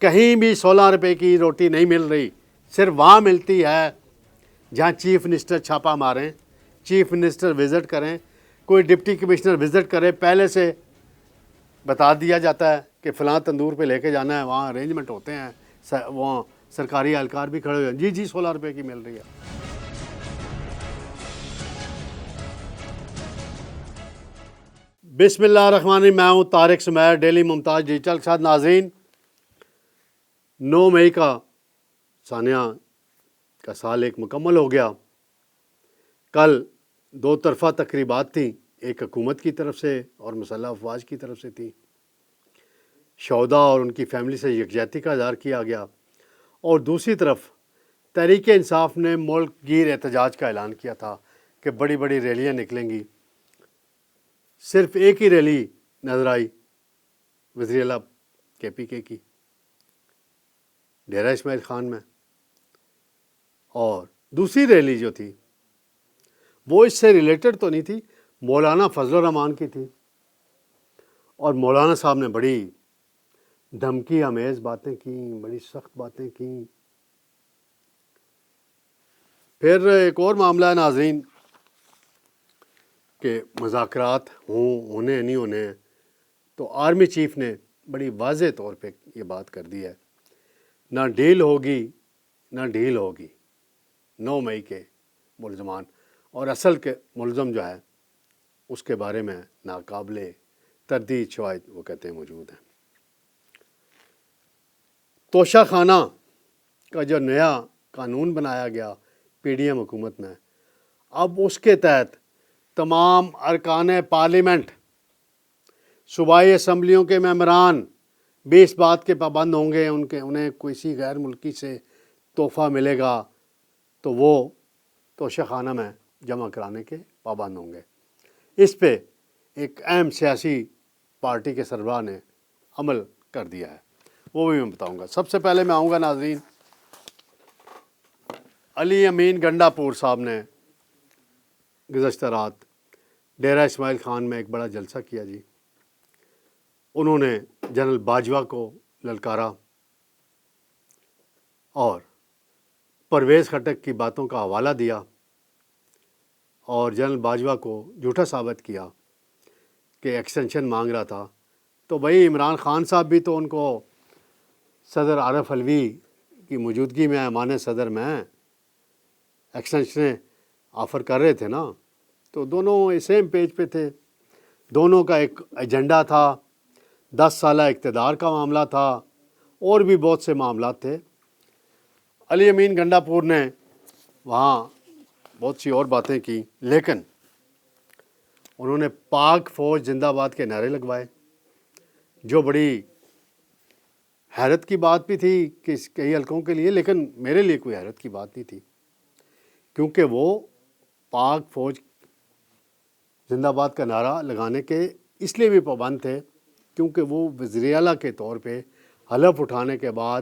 کہیں بھی 16 روپے کی روٹی نہیں مل رہی، صرف وہاں ملتی ہے جہاں چیف منسٹر چھاپا ماریں، چیف منسٹر وزٹ کریں، کوئی ڈپٹی کمشنر وزٹ کرے، پہلے سے بتا دیا جاتا ہے کہ فلاں تندور پہ لے کے جانا ہے، وہاں ارینجمنٹ ہوتے ہیں، وہاں سرکاری اہلکار بھی کھڑے ہوئے ہیں، جی 16 روپے کی مل رہی ہے۔ بسم اللہ الرحمن الرحیم، میں ہوں طارق سمیر، ڈیلی ممتاز ڈیجیٹل کے ساتھ۔ ناظرین، 9 مئی کا سانیہ کا سال ایک مکمل ہو گیا۔ کل 2 طرفہ تقریبات تھیں، ایک حکومت کی طرف سے اور مسلح افواج کی طرف سے تھی۔ شہداء اور ان کی فیملی سے یکجہتی کا اظہار کیا گیا، اور دوسری طرف تحریک انصاف نے ملک گیر احتجاج کا اعلان کیا تھا کہ بڑی بڑی ریلیاں نکلیں گی۔ صرف ایک ہی ریلی نظر آئی وزیر اعلیٰ KPK کی، ڈیرہ اسماعیل خان میں، اور دوسری ریلی جو تھی وہ اس سے ریلیٹڈ تو نہیں تھی، مولانا فضل الرحمان کی تھی، اور مولانا صاحب نے بڑی دھمکی آمیز باتیں کیں، بڑی سخت باتیں کیں۔ پھر ایک اور معاملہ ہے ناظرین کہ مذاکرات ہونے نہیں ہونے، تو آرمی چیف نے بڑی واضح طور پہ یہ بات کر دی ہے، نہ ڈیل ہوگی نہ ڈیل ہوگی 9 مئی کے ملزمان، اور اصل کے ملزم جو ہے اس کے بارے میں ناقابل تردید شواہد وہ کہتے ہیں موجود ہیں۔ توشہ خانہ کا جو نیا قانون بنایا گیا PDM حکومت میں، اب اس کے تحت تمام ارکان پارلیمنٹ، صوبائی اسمبلیوں کے ممبران بھی اس بات کے پابند ہوں گے، انہیں کسی غیر ملکی سے تحفہ ملے گا تو وہ توشہ خانہ میں جمع کرانے کے پابند ہوں گے۔ اس پہ ایک اہم سیاسی پارٹی کے سربراہ نے عمل کر دیا ہے، وہ بھی میں بتاؤں گا۔ سب سے پہلے میں آؤں گا ناظرین، علی امین گنڈا پور صاحب نے گزشتہ رات ڈیرہ اسماعیل خان میں ایک بڑا جلسہ کیا جی۔ انہوں نے جنرل باجوہ کو للکارا اور پرویز خٹک کی باتوں کا حوالہ دیا، اور جنرل باجوہ کو جھوٹا ثابت کیا کہ ایکسٹینشن مانگ رہا تھا۔ تو بھائی عمران خان صاحب بھی تو ان کو صدر عارف علوی کی موجودگی میں ایمان صدر میں ایکسٹینشن آفر کر رہے تھے نا، تو دونوں سیم پیج پہ تھے، دونوں کا ایک ایجنڈا تھا، 10 سالہ اقتدار کا معاملہ تھا، اور بھی بہت سے معاملات تھے۔ علی امین گنڈا پور نے وہاں بہت سی اور باتیں کی، لیکن انہوں نے پاک فوج زندہ باد کے نعرے لگوائے، جو بڑی حیرت کی بات بھی تھی کہ کئی حلقوں کے لیے، لیکن میرے لیے کوئی حیرت کی بات نہیں تھی، کیونکہ وہ پاک فوج زندہ باد کا نعرہ لگانے کے اس لیے بھی پابند تھے کیونکہ وہ وزیر اعلیٰ کے طور پہ حلف اٹھانے کے بعد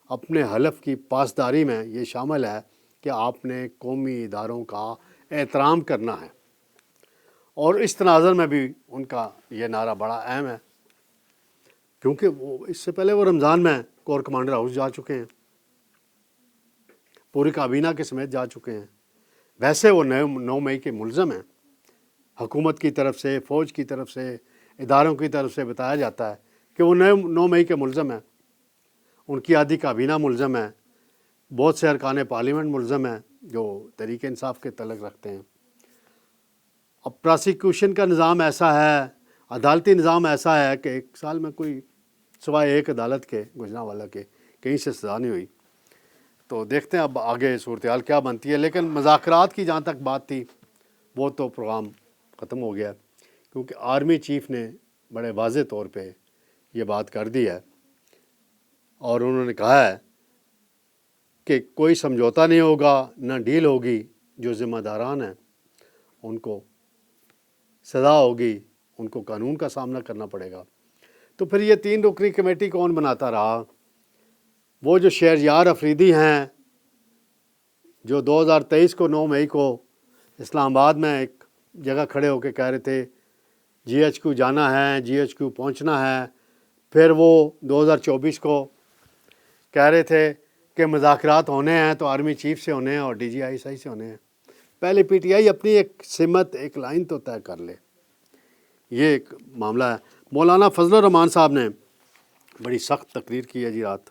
اپنے حلف کی پاسداری میں یہ شامل ہے کہ آپ نے قومی اداروں کا احترام کرنا ہے، اور اس تناظر میں بھی ان کا یہ نعرہ بڑا اہم ہے، کیونکہ وہ اس سے پہلے وہ رمضان میں کور کمانڈر ہاؤس جا چکے ہیں، پوری کابینہ کے سمیت جا چکے ہیں۔ ویسے وہ 9 مئی کے ملزم ہیں، حکومت کی طرف سے، فوج کی طرف سے، اداروں کی طرف سے بتایا جاتا ہے کہ وہ 9 مئی کے ملزم ہیں، ان کی آدھی کابینہ ملزم ہے، بہت سے ارکان پارلیمنٹ ملزم ہیں جو تحریک انصاف کے تعلق رکھتے ہیں۔ اب پراسیکیوشن کا نظام ایسا ہے، عدالتی نظام ایسا ہے کہ ایک سال میں کوئی سوائے ایک عدالت کے گوجرانوالہ کے کہیں سے سزا نہیں ہوئی۔ تو دیکھتے ہیں اب آگے صورتحال کیا بنتی ہے، لیکن مذاکرات کی جہاں تک بات تھی وہ تو پروگرام ختم ہو گیا، کیونکہ آرمی چیف نے بڑے واضح طور پہ یہ بات کر دی ہے، اور انہوں نے کہا ہے کہ کوئی سمجھوتا نہیں ہوگا، نہ ڈیل ہوگی، جو ذمہ داران ہیں ان کو سزا ہوگی، ان کو قانون کا سامنا کرنا پڑے گا۔ تو پھر یہ 3 رکنی کمیٹی کون بناتا رہا؟ وہ جو شہریار افریدی ہیں، جو 2023 کو 9 مئی کو اسلام آباد میں ایک جگہ کھڑے ہو کے کہہ رہے تھے GHQ جانا ہے، GHQ پہنچنا ہے، پھر وہ 2024 کو کہہ رہے تھے کہ مذاکرات ہونے ہیں تو آرمی چیف سے ہونے ہیں اور D G I S I سے ہونے ہیں. پہلے پی ٹی آئی اپنی ایک سمت، ایک لائن تو طے کر لے. یہ ایک معاملہ ہے. مولانا فضل الرحمان صاحب نے بڑی سخت تقریر کی ہے جی رات،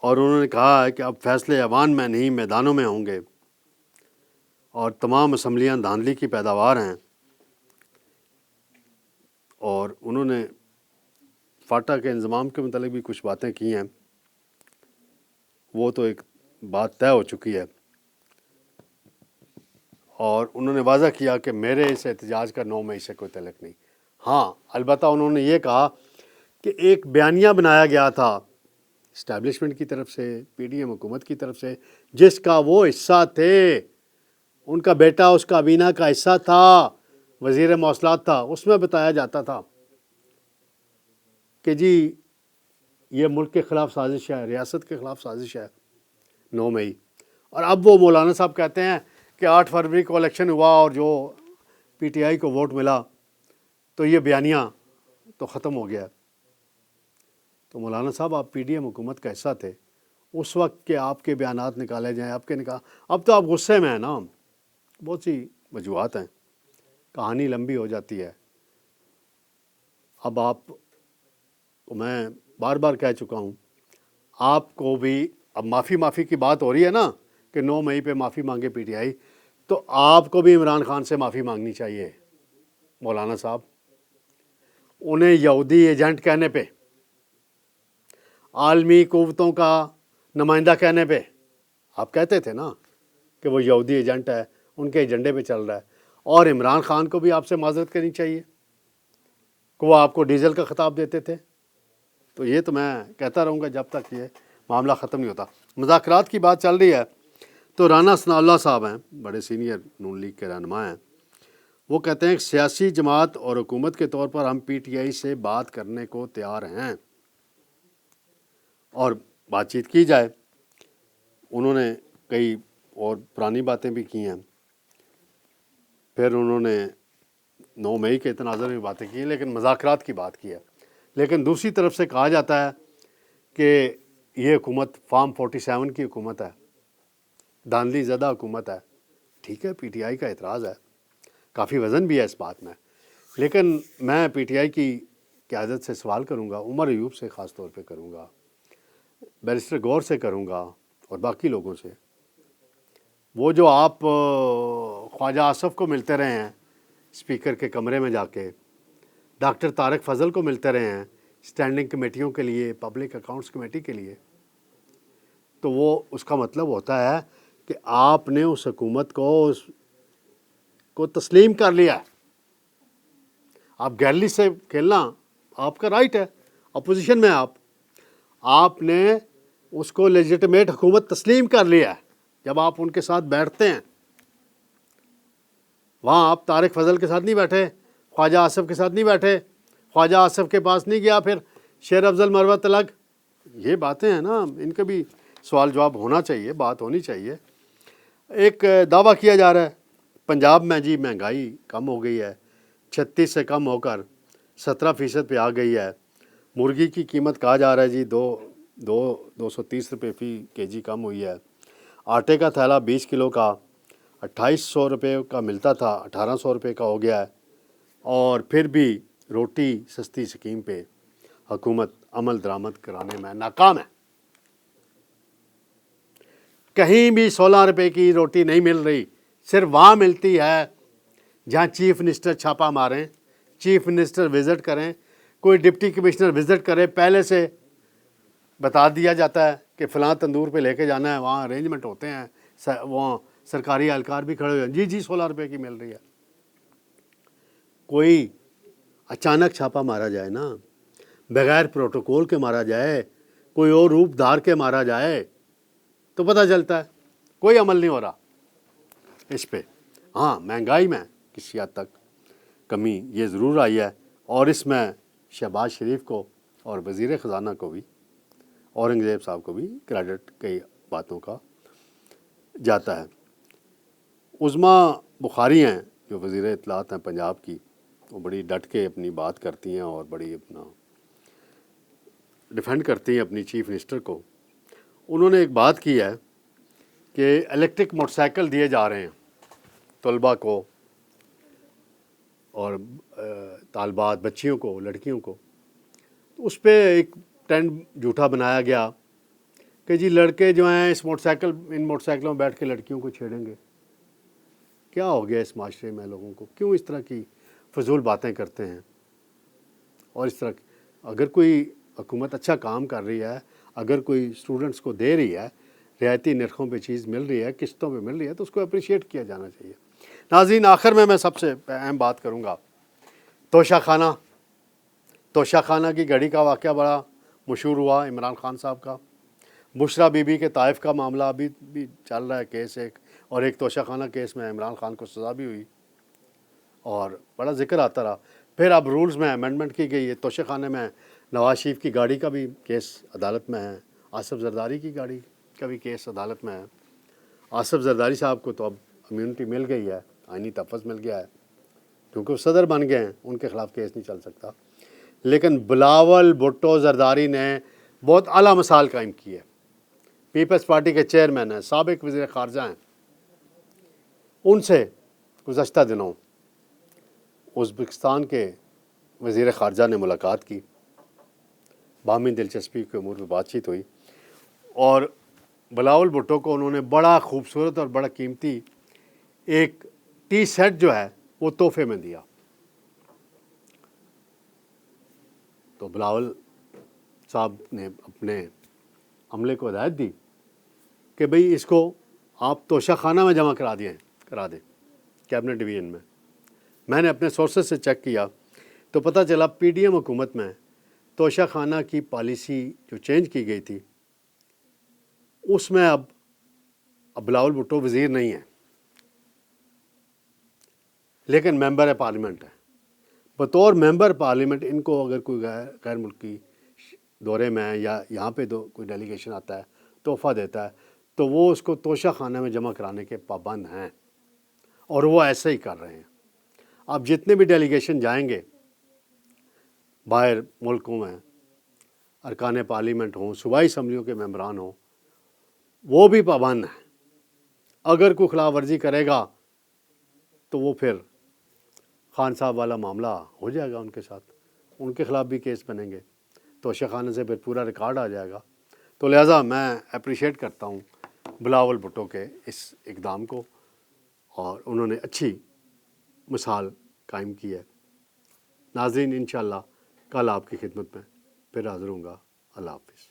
اور انہوں نے کہا ہے کہ اب فیصلے ایوان میں نہیں میدانوں میں ہوں گے، اور تمام اسمبلیاں دھاندلی کی پیداوار ہیں. اور انہوں نے فاٹا کے انضمام کے متعلق بھی کچھ باتیں کی ہیں، وہ تو ایک بات طے ہو چکی ہے. اور انہوں نے واضح کیا کہ میرے اس احتجاج کا 9 مئی سے کوئی تعلق نہیں. ہاں البتہ انہوں نے یہ کہا کہ ایک بیانیہ بنایا گیا تھا اسٹیبلشمنٹ کی طرف سے، پی ڈی ایم حکومت کی طرف سے، جس کا وہ حصہ تھے. ان کا بیٹا اس کابینہ کا حصہ تھا، وزیر مواصلات تھا. اس میں بتایا جاتا تھا کہ جی یہ ملک کے خلاف سازش ہے، ریاست کے خلاف سازش ہے 9 مئی. اور اب وہ مولانا صاحب کہتے ہیں کہ 8 فروری کو الیکشن ہوا اور جو پی ٹی آئی کو ووٹ ملا تو یہ بیانیہ تو ختم ہو گیا. تو مولانا صاحب آپ پی ڈی ایم حکومت کا حصہ تھے اس وقت کہ آپ کے بیانات نکالے جائیں، آپ کے اب تو آپ غصے میں ہیں نا. بہت سی وجوہات ہیں، کہانی لمبی ہو جاتی ہے. اب آپ کو میں بار بار کہہ چکا ہوں، آپ کو بھی اب معافی کی بات ہو رہی ہے نا کہ 9 مئی پہ معافی مانگے پی ٹی آئی، تو آپ کو بھی عمران خان سے معافی مانگنی چاہیے مولانا صاحب. انہیں یہودی ایجنٹ کہنے پہ، عالمی قوتوں کا نمائندہ کہنے پہ، آپ کہتے تھے نا کہ وہ یہودی ایجنٹ ہے، ان کے ایجنڈے پہ چل رہا ہے. اور عمران خان کو بھی آپ سے معذرت کرنی چاہیے کہ وہ آپ کو ڈیزل کا خطاب دیتے تھے. تو یہ تو میں کہتا رہوں گا جب تک یہ معاملہ ختم نہیں ہوتا. مذاکرات کی بات چل رہی ہے تو رانا ثناء اللہ صاحب ہیں، بڑے سینئر نون لیگ کے رہنما ہیں. وہ کہتے ہیں کہ سیاسی جماعت اور حکومت کے طور پر ہم پی ٹی آئی سے بات کرنے کو تیار ہیں اور بات چیت کی جائے. انہوں نے کئی اور پرانی باتیں بھی کی ہیں. پھر انہوں نے 9 مئی کے تناظر میں باتیں کی ہیں، لیکن مذاکرات کی بات کی ہے. لیکن دوسری طرف سے کہا جاتا ہے کہ یہ حکومت فارم 47 کی حکومت ہے، دھاندلی زدہ حکومت ہے. ٹھیک ہے، پی ٹی آئی کا اعتراض ہے، کافی وزن بھی ہے اس بات میں. لیکن میں پی ٹی آئی کی قیادت سے سوال کروں گا، عمر ایوب سے خاص طور پہ کروں گا، بیرسٹر گور سے کروں گا اور باقی لوگوں سے. وہ جو آپ خواجہ آصف کو ملتے رہے ہیں اسپیکر کے کمرے میں جا کے، ڈاکٹر طارق فضل کو ملتے رہے ہیں اسٹینڈنگ کمیٹیوں کے لیے، پبلک اکاؤنٹس کمیٹی کے لیے، تو وہ اس کا مطلب ہوتا ہے کہ آپ نے اس حکومت کو تسلیم کر لیا ہے. آپ گیلری سے کھیلنا آپ کا رائٹ ہے، اپوزیشن میں آپ نے اس کو لیجٹمیٹ حکومت تسلیم کر لیا ہے. جب آپ ان کے ساتھ بیٹھتے ہیں، وہاں آپ طارق فضل کے ساتھ نہیں بیٹھے، خواجہ آصف کے ساتھ نہیں بیٹھے، خواجہ آصف کے پاس نہیں گیا پھر شیر افضل مروت تلک. یہ باتیں ہیں نا، ان کا بھی سوال جواب ہونا چاہیے، بات ہونی چاہیے. ایک دعویٰ کیا جا رہا ہے پنجاب میں جی مہنگائی کم ہو گئی ہے، 36 سے کم ہو کر 17% پہ آ گئی ہے. مرغی کی قیمت کہا جا رہا ہے جی 230 روپے فی کے جی کم ہوئی ہے. آٹے کا تھیلا 20 کلو کا 2800 روپے کا ملتا تھا، 1800 روپے کا ہو گیا ہے. اور پھر بھی روٹی سستی اسکیم پہ حکومت عمل درآمد کرانے میں ناکام ہے. کہیں بھی 16 روپے کی روٹی نہیں مل رہی، صرف وہاں ملتی ہے جہاں چیف منسٹر چھاپا ماریں، چیف منسٹر وزٹ کریں، کوئی ڈپٹی کمشنر وزٹ کرے، پہلے سے بتا دیا جاتا ہے کہ فلاں تندور پہ لے کے جانا ہے، وہاں ارینجمنٹ ہوتے ہیں، وہاں سرکاری اہلکار بھی کھڑے ہوئے ہیں، جی 16 روپے کی مل رہی ہے. کوئی اچانک چھاپا مارا جائے نا، بغیر پروٹوکول کے مارا جائے، کوئی اور روپ دھار کے مارا جائے تو پتہ چلتا ہے کوئی عمل نہیں ہو رہا اس پہ. ہاں مہنگائی میں کسی حد تک کمی یہ ضرور آئی ہے، اور اس میں شہباز شریف کو اور وزیر خزانہ کو بھی، اورنگزیب صاحب کو بھی کریڈٹ کئی باتوں کا جاتا ہے. عظمیٰ بخاری ہیں جو وزیر اطلاعات ہیں پنجاب کی، وہ بڑی ڈٹ کے اپنی بات کرتی ہیں اور بڑی اپنا ڈیفینڈ کرتی ہیں اپنی چیف منسٹر کو، انہوں نے ایک بات کی ہے کہ الیکٹرک موٹر سائیکل دیے جا رہے ہیں طلباء کو اور طالبات بچیوں کو، لڑکیوں کو. تو اس پہ ایک ٹرینڈ جھوٹا بنایا گیا کہ جی لڑکے جو ہیں ان موٹر سائیکلوں میں بیٹھ کے لڑکیوں کو چھیڑیں گے. کیا ہو گیا اس معاشرے میں لوگوں کو؟ کیوں اس طرح کی فضول باتیں کرتے ہیں؟ اور اس طرح اگر کوئی حکومت اچھا کام کر رہی ہے، اگر کوئی اسٹوڈنٹس کو دے رہی ہے، رعایتی نرخوں پہ چیز مل رہی ہے، قسطوں پہ مل رہی ہے، تو اس کو اپریشیٹ کیا جانا چاہیے. ناظرین، آخر میں سب سے اہم بات کروں گا. توشہ خانہ کی گھڑی کا واقعہ بڑا مشہور ہوا عمران خان صاحب کا. بشرا بی بی کے طائف کا معاملہ ابھی بھی چل رہا ہے کیس ایک، اور ایک توشہ خانہ کیس میں عمران خان کو سزا بھی ہوئی اور بڑا ذکر آتا رہا. پھر اب رولز میں امینڈمنٹ کی گئی ہے. توشہ خانے میں نواز شریف کی گاڑی کا بھی کیس عدالت میں ہے، آصف زرداری کی گاڑی کا بھی کیس عدالت میں ہے. آصف زرداری صاحب کو تو اب امیونٹی مل گئی ہے، آئینی تحفظ مل گیا ہے کیونکہ وہ صدر بن گئے ہیں، ان کے خلاف کیس نہیں چل سکتا. لیکن بلاول بھٹو زرداری نے بہت اعلیٰ مثال قائم کی ہے. پیپلز پارٹی کے چیئرمین ہیں، سابق وزیر خارجہ ہیں. ان سے گزشتہ دنوں ازبکستان کے وزیر خارجہ نے ملاقات کی، باہمی دلچسپی کے امور پہ بات چیت ہوئی، اور بلاول بھٹو کو انہوں نے بڑا خوبصورت اور بڑا قیمتی ایک ٹی سیٹ جو ہے وہ تحفے میں دیا. تو بلاول صاحب نے اپنے عملے کو ہدایت دی کہ بھئی اس کو آپ توشہ خانہ میں جمع کرا دیں کیبنٹ ڈویژن میں. میں نے اپنے سورسز سے چیک کیا تو پتہ چلا پی ڈی ایم حکومت میں توشہ خانہ کی پالیسی جو چینج کی گئی تھی اس میں اب بلاول بھٹو وزیر نہیں ہے لیکن ممبر پارلیمنٹ ہے. بطور ممبر پارلیمنٹ ان کو اگر کوئی غیر ملکی دورے میں یا یہاں پہ کوئی ڈیلیگیشن آتا ہے، تحفہ دیتا ہے، تو وہ اس کو توشہ خانہ میں جمع کرانے کے پابند ہیں، اور وہ ایسے ہی کر رہے ہیں. اب جتنے بھی ڈیلیگیشن جائیں گے باہر ملکوں میں، ارکان پارلیمنٹ ہوں، صوبائی اسمبلیوں کے ممبران ہوں، وہ بھی پابند ہیں. اگر کوئی خلاف ورزی کرے گا تو وہ پھر خان صاحب والا معاملہ ہو جائے گا ان کے ساتھ، ان کے خلاف بھی کیس بنیں گے، توشہ خانے سے پھر پورا ریکارڈ آ جائے گا. تو لہٰذا میں اپریشیٹ کرتا ہوں بلاول بھٹو کے اس اقدام کو، اور انہوں نے اچھی مثال قائم کی ہے. ناظرین، انشاءاللہ کل آپ کی خدمت میں پھر حاضر ہوں گا. اللہ حافظ.